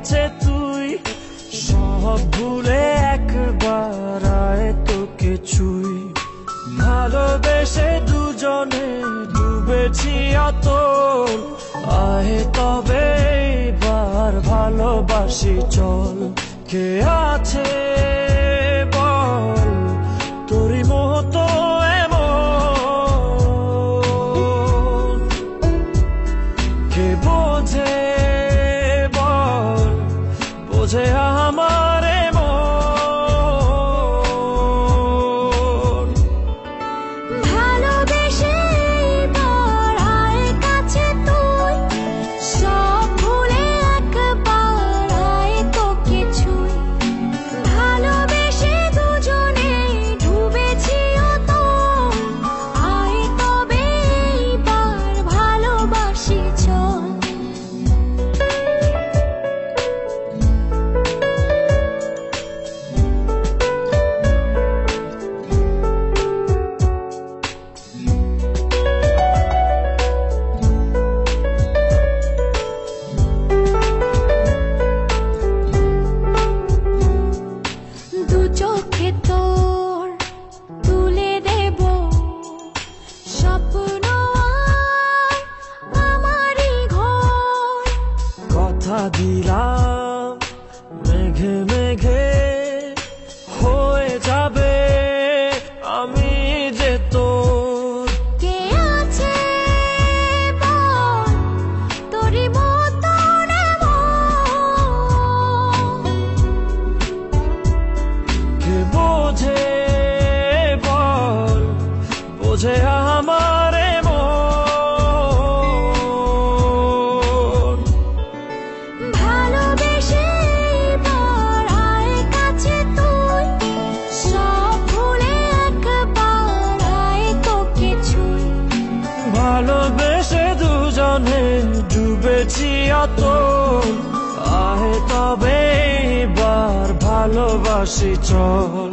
কাছে তুই, সব ভুলে একবার আয় তোকে ছুঁই। ভালোবেসে দুজনে ডুবেছি অতল, আয় তবে এবার ভালোবাসি চল। কে আছে বল তোরই মতো এমন, কে বোঝে বল বোঝে আমার মন। ভালোবেসে এবার আয় কাছে তুই, সব ভুলে একবার আয় তোকে ছুঁই। ভালোবেসে দুজনে ডুবেছি অতল, আয় তবে এবার ভালোবাসি চল। দু চোখে তোর তুলে দেব স্বপ্ন আর আমারই ঘর। কথা দিলাম মেঘে মেঘে হয়ে যাবে আমি যে তোর। কে আছে বল তোরই মতন এমন, কে বোঝে বল বোঝে আমার মন। ভালোবেসে এবার আয় কাছে তুই, সব ভুলে একবার আয় তোকে ছুঁই। ভালোবেসে দুজনে ডুবেছি অতল, আয় তবে এবার ভালোবাসি চল।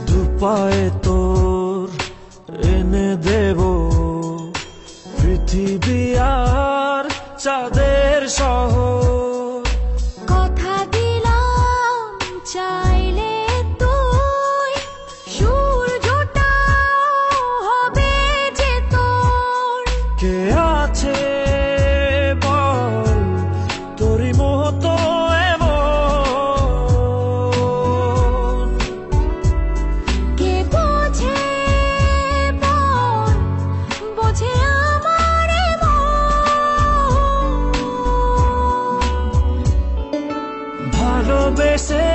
দুপায়ে তোর এনে দেব পৃথিবী আর চাঁদের শহর। কথা দিলাম চাইলে তুই সূর্যটাও হবে যে তোর। কে আছে বল তোরই মতো এমন, কে বোঝে বল বোঝে আমার মন। ভালোবেসে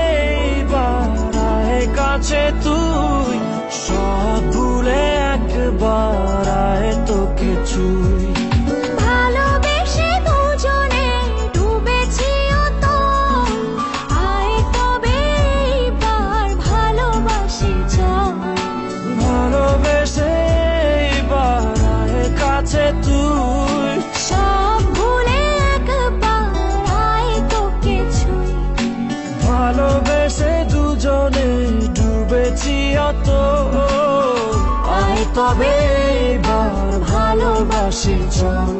এবার আয় কাছে তুই, সব ভুলে একবার আয় তোকে ছুঁই। ভালোবেসে দুজনে ডুবেছি অতল, আয় তবে এবার ভালোবাসি চল। ভালোবেসে এবার আয় কাছে তুই, সব ভুলে একবার আয় তোকে ছুঁই। ভালোবেসে দুজনে ডুবেছি অতল, আয় তবে এবার ভালোবাসি চল।